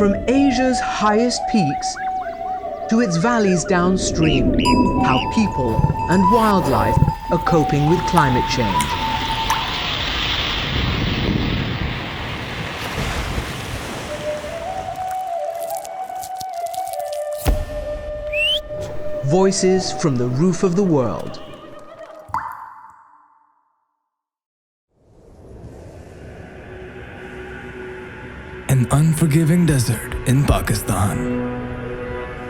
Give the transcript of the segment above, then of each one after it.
From Asia's highest peaks to its valleys downstream, how people and wildlife are coping with climate change. Voices from the roof of the world. An unforgiving desert in Pakistan,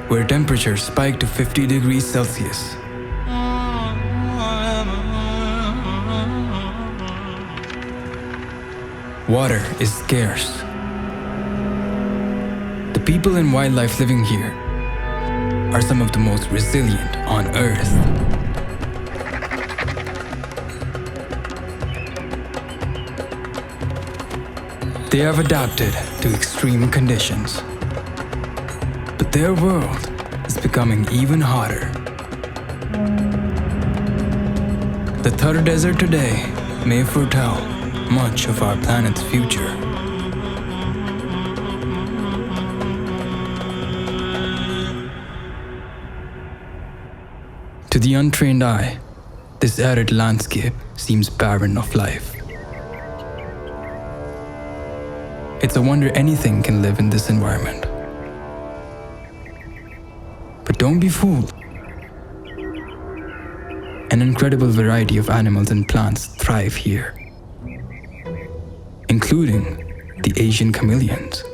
where temperatures spike to 50 degrees Celsius. Water is scarce. The people and wildlife living here are some of the most resilient on Earth. They have adapted to extreme conditions, but their world is becoming even hotter. The Thar Desert today may foretell much of our planet's future. To the untrained eye, this arid landscape seems barren of life. It's a wonder anything can live in this environment. But don't be fooled. An incredible variety of animals and plants thrive here, including the Asian chameleons.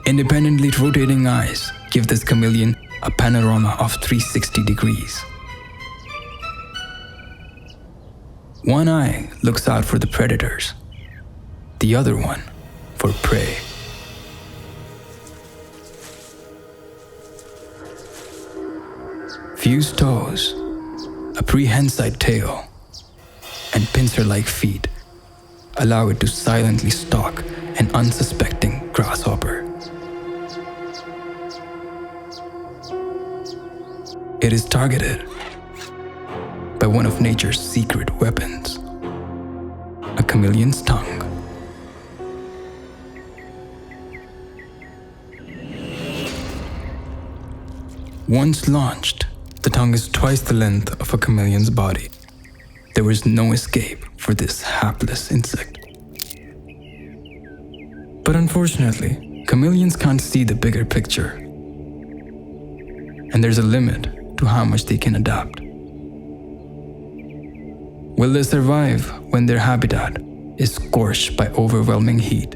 Independently rotating eyes give this chameleon a panorama of 360 degrees. One eye looks out for the predators, the other one for prey. Fused toes, a prehensile tail, and pincer-like feet allow it to silently stalk an unsuspecting grasshopper. It is targeted by one of nature's secret weapons, a chameleon's tongue. Once launched, the tongue is twice the length of a chameleon's body. There is no escape for this hapless insect. But unfortunately, chameleons can't see the bigger picture, and there's a limit to how much they can adapt. Will they survive when their habitat is scorched by overwhelming heat?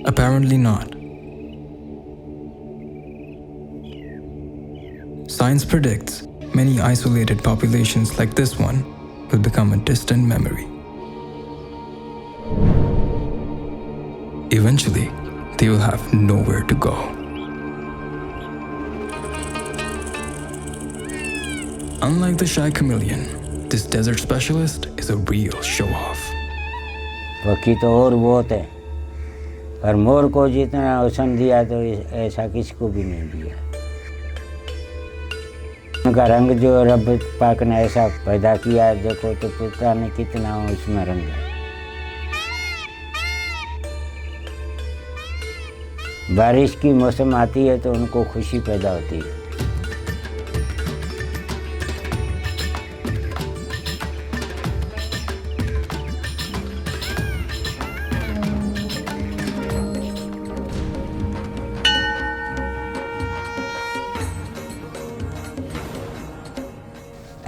Apparently not. Science predicts many isolated populations like this one will become a distant memory. Eventually, they will have nowhere to go. Unlike the shy chameleon, this desert specialist is a real show-off. बाकी तो और बहुत है, पर मोर को जितना अवसर दिया तो ऐसा किसको भी नहीं दिया। उनका रंग जो रब पाक ने ऐसा पैदा किया है, देखो तो पता नहीं कितना उसमें रंग है। बारिश की मौसम आती है तो उनको खुशी पैदा होती है।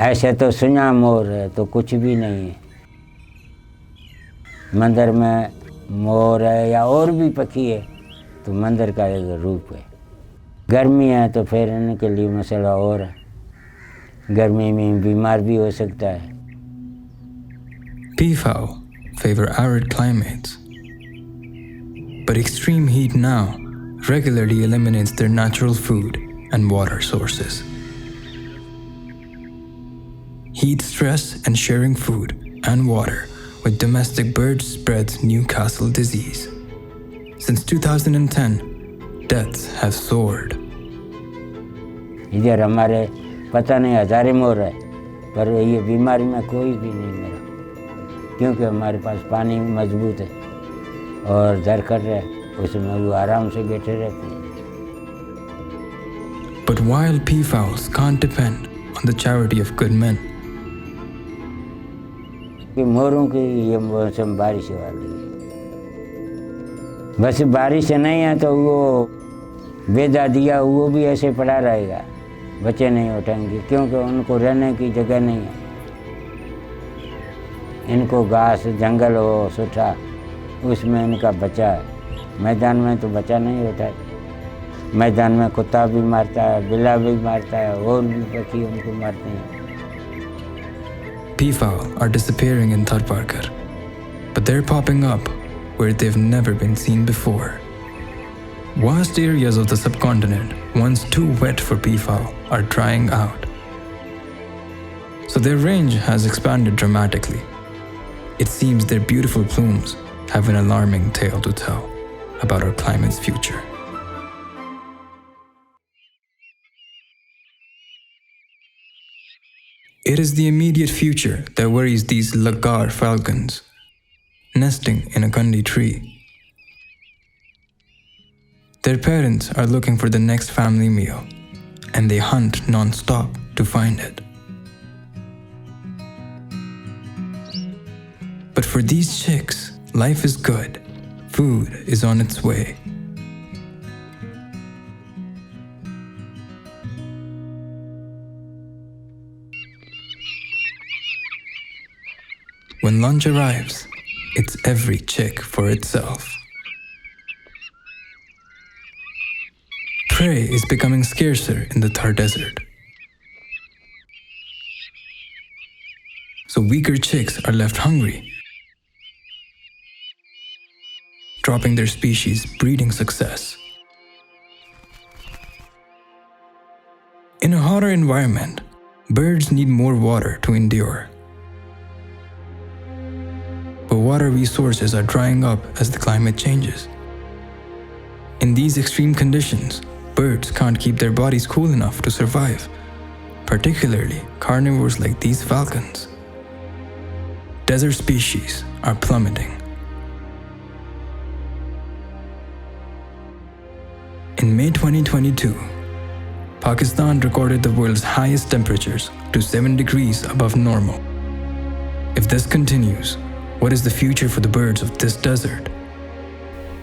ऐसे तो सुना मोर है तो कुछ भी नहीं है। मंदिर में मोर है या और भी पक्षी है तो मंदिर का एक रूप है। गर्मी है तो फिर इनके लिए मसला और है, गर्मी में बीमार भी हो सकता है। Peafowl favor arid climates, but extreme heat now regularly eliminates their natural food and water sources. Heat stress and sharing food and water with domestic birds spreads Newcastle disease. Since 2010, deaths have soared. इधर हमारे पता नहीं हजारे मोर है, पर ये बीमारी में कोई भी नहीं मरा, क्योंकि हमारे पास पानी मजबूत है। और दरखत है उसमें वो आराम से बैठे रहते हैं। But wild peafowls can't depend on the charity of good men. कि मोरों की ये मौसम बारिश वाली है, बस बारिश नहीं है तो वो बेदा दिया वो भी ऐसे पड़ा रहेगा, बच्चे नहीं उठेंगे क्योंकि उनको रहने की जगह नहीं है। इनको घास जंगल हो सूठा उसमें इनका बचा है, मैदान में तो बचा नहीं होता है। मैदान में कुत्ता भी मारता है, बिल्ला भी मारता है, और भी पक्षी उनको मारते हैं। Peafowl are disappearing in Tharparkar, but they're popping up where they've never been seen before. Vast areas of the subcontinent, once too wet for peafowl, are drying out. So their range has expanded dramatically. It seems their beautiful plumes have an alarming tale to tell about our climate's future. It is the immediate future that worries these lagar falcons, nesting in a kundi tree. Their parents are looking for the next family meal, and they hunt non-stop to find it. But for these chicks, life is good. Food is on its way. When lunch arrives, it's every chick for itself. Prey is becoming scarcer in the Thar desert. So weaker chicks are left hungry, dropping their species' breeding success. In a hotter environment, birds need more water to endure. But water resources are drying up as the climate changes. In these extreme conditions, birds can't keep their bodies cool enough to survive, particularly carnivores like these falcons. Desert species are plummeting. In May 2022, Pakistan recorded the world's highest temperatures to 7 degrees above normal. If this continues, what is the future for the birds of this desert?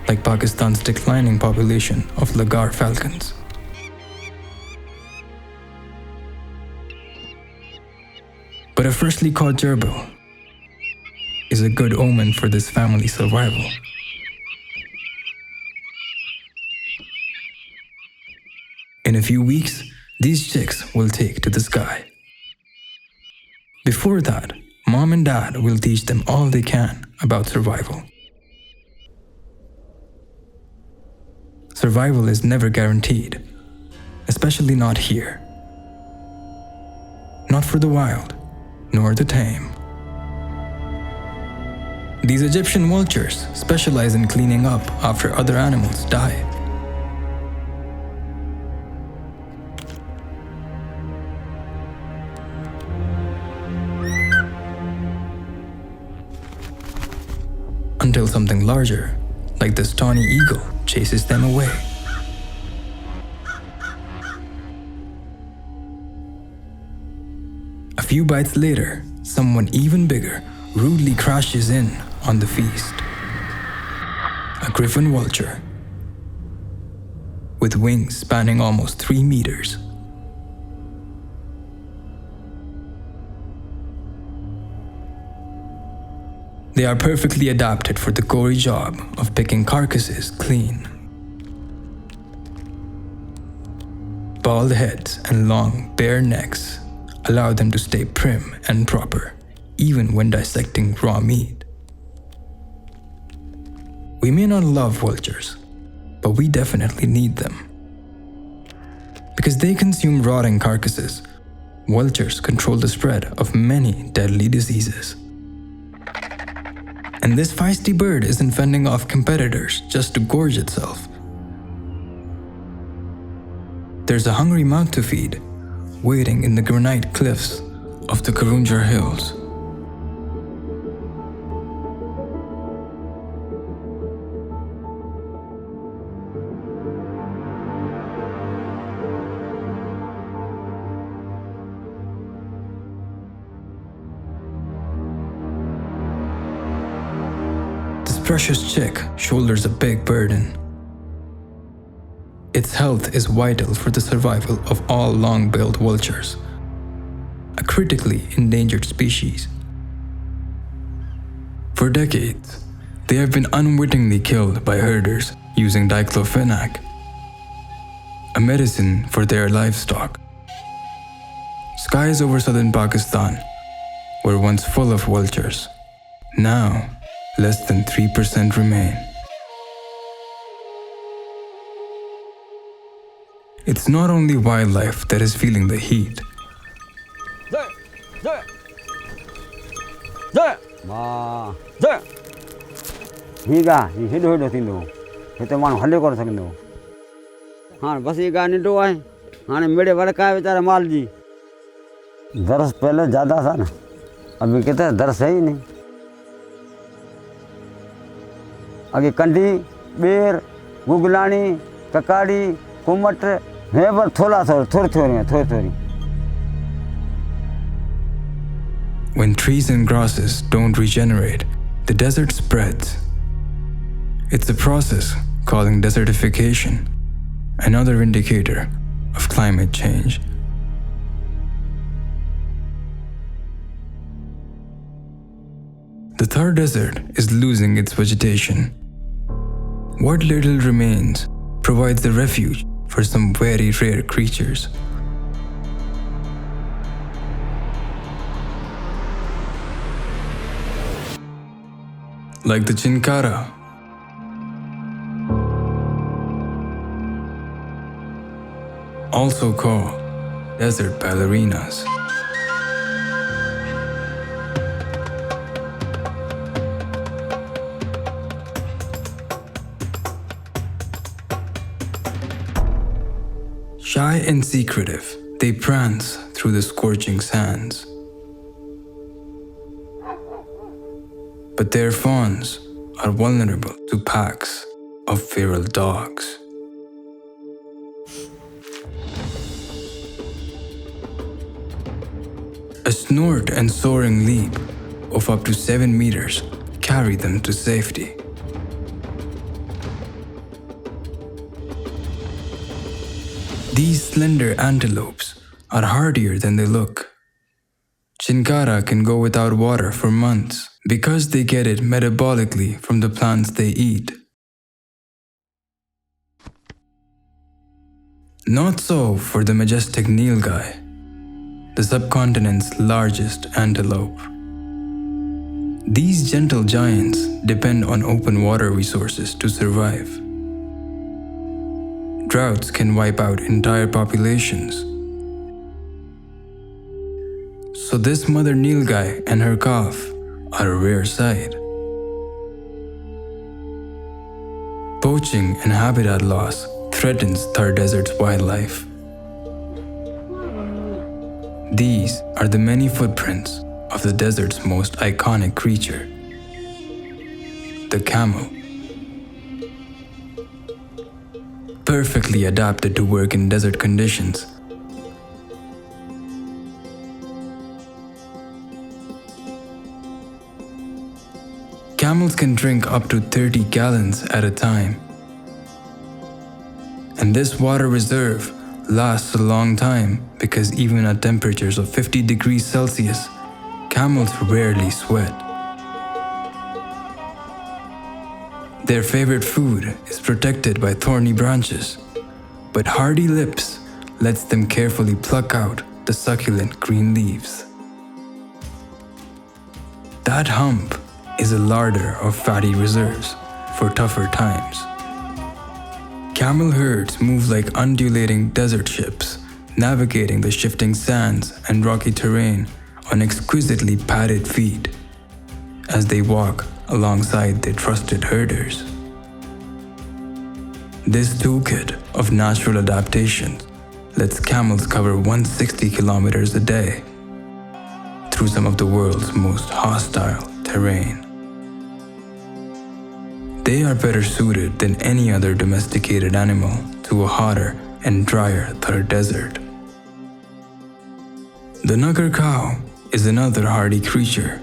Like Pakistan's declining population of lagar falcons. But a freshly caught gerbil is a good omen for this family's survival. In a few weeks, these chicks will take to the sky. Before that, Mom and Dad will teach them all they can about survival. Survival is never guaranteed, especially not here. Not for the wild, nor the tame. These Egyptian vultures specialize in cleaning up after other animals die. Until something larger, like this tawny eagle, chases them away. A few bites later, someone even bigger rudely crashes in on the feast. A griffin vulture with wings spanning almost 3 meters. They are perfectly adapted for the gory job of picking carcasses clean. Bald heads and long, bare necks allow them to stay prim and proper, even when dissecting raw meat. We may not love vultures, but we definitely need them. Because they consume rotting carcasses, vultures control the spread of many deadly diseases. And this feisty bird isn't fending off competitors just to gorge itself. There's a hungry mouth to feed, waiting in the granite cliffs of the Karunjar Hills. precious chick shoulders a big burden. Its health is vital for the survival of all long-billed vultures, a critically endangered species. For decades, they have been unwittingly killed by herders using diclofenac, a medicine for their livestock. Skies over southern Pakistan were once full of vultures. Now, less than 3% remain. It's not only wildlife that is feeling the heat. हाँ बस ये गाने दो आए हाँ मेरे वाले का बेचारा माल जी दरस पहले ज़्यादा था ना अभी कहते हैं दरस है ही नहीं आगे कंडी बेर गुगलानी ककाड़ी कुमट है पर थोड़ी When trees and grasses don't regenerate, the desert spreads. It's a process called desertification, another indicator of climate change. The Thar Desert is losing its vegetation. What little remains provides a refuge for some very rare creatures. Like the chinkara, also called desert ballerinas. Shy and secretive, they prance through the scorching sands. But their fawns are vulnerable to packs of feral dogs. A snort and soaring leap of up to 7 meters carry them to safety. These slender antelopes are hardier than they look. Chinkara can go without water for months because they get it metabolically from the plants they eat. Not so for the majestic nilgai, the subcontinent's largest antelope. These gentle giants depend on open water resources to survive. Droughts can wipe out entire populations. So this mother nilgai and her calf are a rare sight. Poaching and habitat loss threatens Thar Desert's wildlife. These are the many footprints of the desert's most iconic creature, the camel. Perfectly adapted to work in desert conditions, camels can drink up to 30 gallons at a time. And this water reserve lasts a long time because even at temperatures of 50 degrees Celsius, camels rarely sweat. Their favorite food is protected by thorny branches, but hardy lips lets them carefully pluck out the succulent green leaves. That hump is a larder of fatty reserves for tougher times. Camel herds move like undulating desert ships, navigating the shifting sands and rocky terrain on exquisitely padded feet as they walk alongside their trusted herders. This toolkit of natural adaptations lets camels cover 160 kilometers a day through some of the world's most hostile terrain. They are better suited than any other domesticated animal to a hotter and drier Thar desert. The Nagar cow is another hardy creature.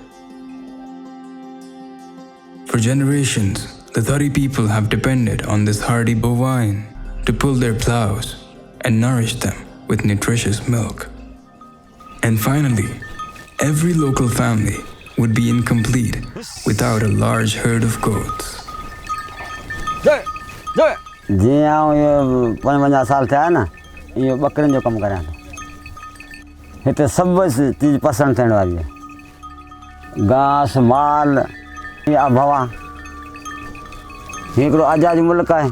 For generations, the Thari people have depended on this hardy bovine to pull their plows and nourish them with nutritious milk. And finally, every local family would be incomplete without a large herd of goats. जीअं आउं इहो 55 साल थिया न इहो ॿकरियुनि जो कमु करियां थो हिते सभु चीज़ पसंदि थियण वारी आहे घास माल इहा आबहवा हिकिड़ो आज़ादु मुल्क आहे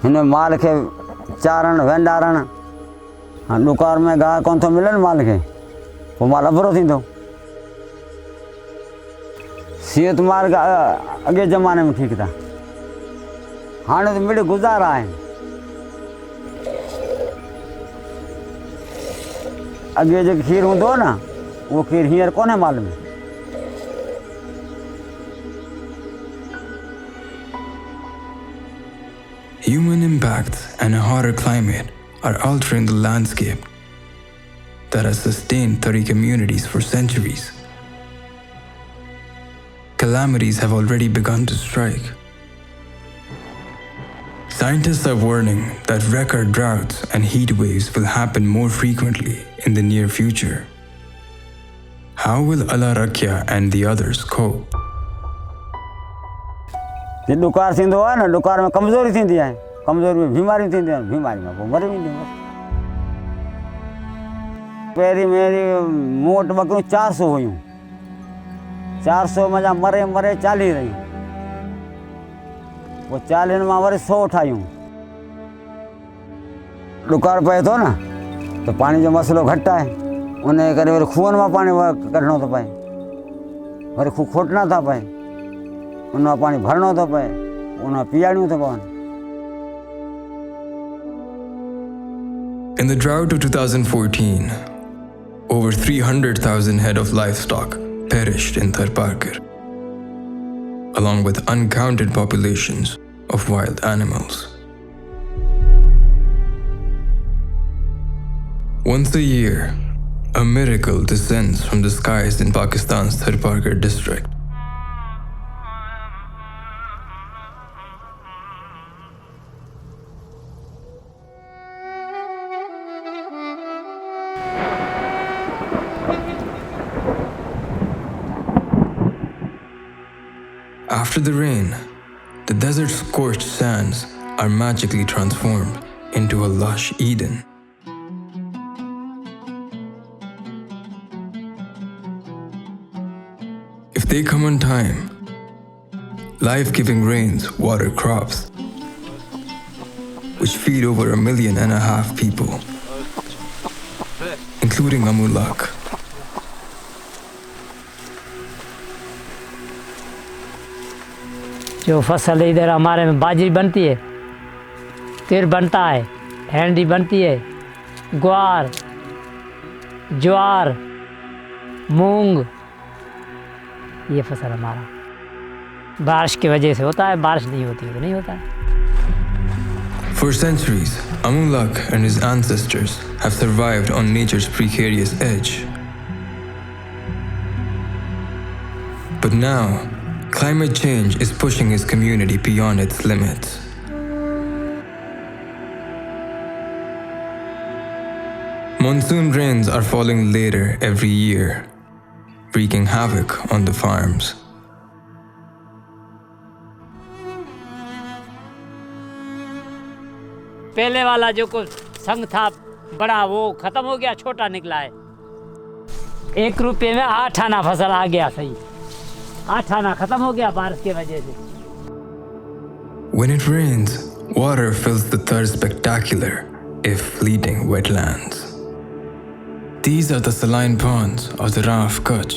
हिन माल खे चारणु वेंडारणु हाणे ॾुकार में गाह कोन थो मिले न माल खे पोइ माल अबरो थींदो सिहत मार्ग अॻे ज़माने में ठीकु था हाणे त मिड़ गुज़ारा आहिनि अॻे जेको खीरु हूंदो हो न उहो खीरु हींअर कोन्हे माल में Human impacts and a hotter climate are altering the landscape that has sustained Thari communities for centuries. Calamities have already begun to strike. Scientists are warning that record droughts and heat waves will happen more frequently in the near future. How will Allah Rakya and the others cope? जे ॾुकार थींदो आहे न ॾुकार में कमज़ोरी थींदी आहे कमज़ोरी में बीमारियूं थींदियूं आहिनि बीमारी में पोइ मरी वेंदियूं पहिरीं मेरी मूं वटि ॿकरियूं 400 हुयूं 400 मञा मरे मरे 40 रहियूं पोइ 40 मां वरी 100 ठाहियूं ॾुकार पए थो न त पाणी जो मसइलो घटि आहे उन जे करे वरी खूहनि मां पाणी कढणो थो पए वरी खूह खोटना था पए उन मां पाणी भरणो थो पए उन मां पीआरियूं थो पवनि In the drought of 2014, over 300,000 head of livestock perished in Tharparkar, along with uncounted populations of wild animals. Once a year, a miracle descends from the skies in Pakistan's Tharparkar district. After the rain, the desert's scorched sands are magically transformed into a lush Eden. If they come on time, life-giving rains water crops, which feed over 1.5 million people, including Amulak. जो फसल इधर हमारे में बाजरी बनती है तिल बनता है हैंडी बनती है ग्वार ज्वार मूंग ये फसल हमारा बारिश की वजह से होता है बारिश नहीं होती तो नहीं होता है For centuries, Amulak and his ancestors have survived on nature's precarious edge. But now, climate change is pushing his community beyond its limits. Monsoon rains are falling later every year, wreaking havoc on the farms. पहले वाला जो कुछ संग था बड़ा वो खत्म हो गया छोटा निकला है 1 रुपये में 8 आना फसल आ गया सही 8 आना खत्म हो गया बारिश की वजह से When it rains, water fills the Thar spectacular, if fleeting, wetlands. These are the saline ponds of the Rann of Tkach.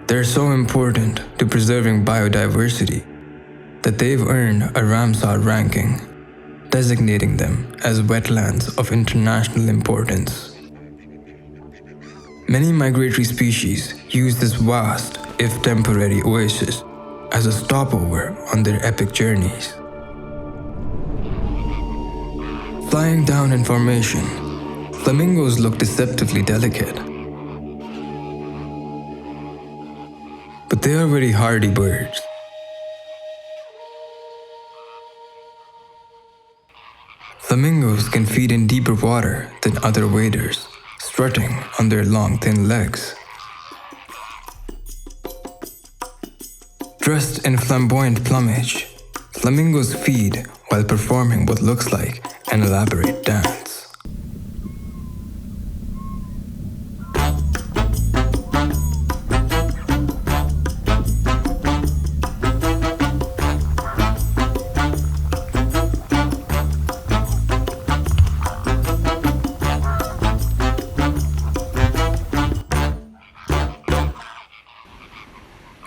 They're so important to preserving biodiversity that they've earned a Ramsar ranking, designating them as wetlands of international importance. Many migratory species use this vast, if temporary, oasis as a stopover on their epic journeys. Flying down in formation, Flamingos look deceptively delicate, but they are very hardy birds. Flamingos can feed in deeper water than other waders, strutting on their long, thin legs. Dressed in flamboyant plumage, flamingos feed while performing what looks like an elaborate dance.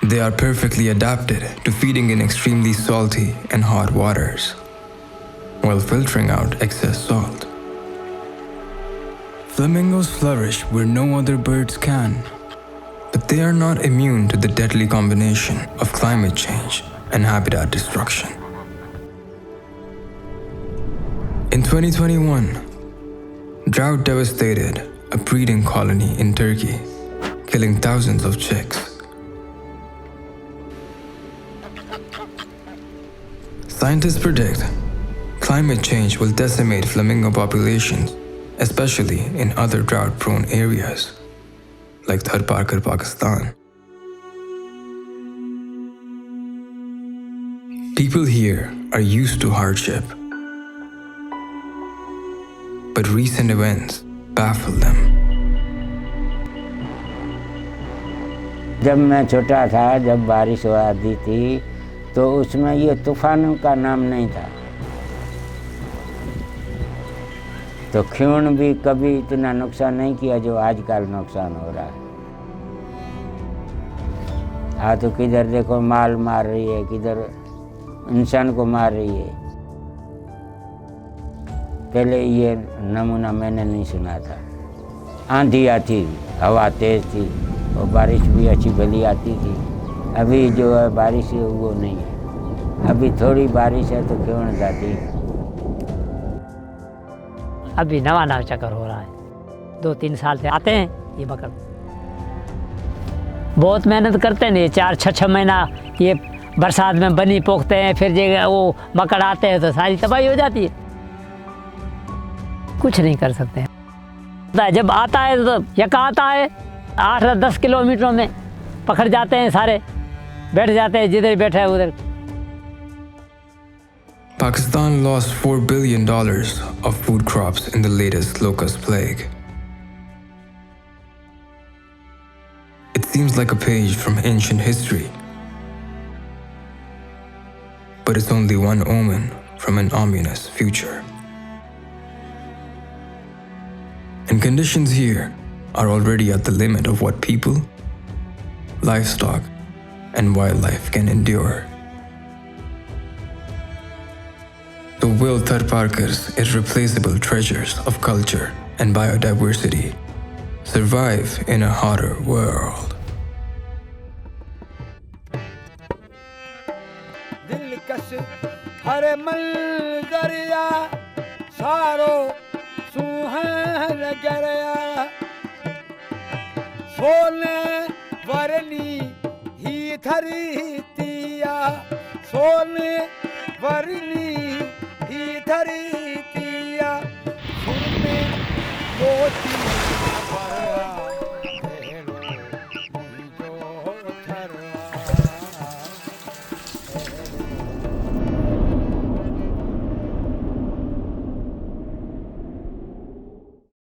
They are perfectly adapted to feeding in extremely salty and hot waters, while filtering out excess salt. Flamingos flourish where no other birds can, but they are not immune to the deadly combination of climate change and habitat destruction. In 2021, drought devastated a breeding colony in Turkey, killing thousands of chicks. Scientists predict climate change will decimate flamingo populations, especially in other drought-prone areas, like Tharparkar, Pakistan. People here are used to hardship, but recent events baffle them. जब मैं छोटा था, जब बारिश आती थी, तो उसमें ये तूफानों का नाम नहीं था। तो खून भी कभी इतना नुकसान नहीं किया जो आजकल नुकसान हो रहा है। हाँ, तो किधर देखो माल मार रही है, किधर इंसान को मार रही है। पहले ये नमूना मैंने नहीं सुना था। आंधी आती, हवा तेज थी और बारिश भी अच्छी भली आती थी। अभी जो है बारिश है वो नहीं है। अभी थोड़ी बारिश है तो क्यों न जाती। अभी नवा चक्कर हो रहा है। 2-3 साल से आते हैं ये बकड़। बहुत मेहनत करते हैं, ये 4-6 महीना ये बरसात में बनी पोखते हैं, फिर जो वो मकड़ आते हैं तो सारी तबाही हो जाती है। कुछ नहीं कर सकते हैं। जब आता है तो यका आता है 8-10 किलोमीटरों में पकड़ जाते हैं, सारे बैठ जाते हैं, जिधर बैठा है उधर। Pakistan lost $4 billion of food crops in the latest locust plague. It seems like a page from ancient history, but it's only one omen from an ominous future. And conditions here are already at the limit of what people, livestock, and wildlife can endure. So will Tharparkar's irreplaceable treasures of culture and biodiversity survive in a hotter world? दिलकश हर मंजरिया सारो सुहान गया सोने वरनी ही धरतिया सोने वरनी ही धरतिया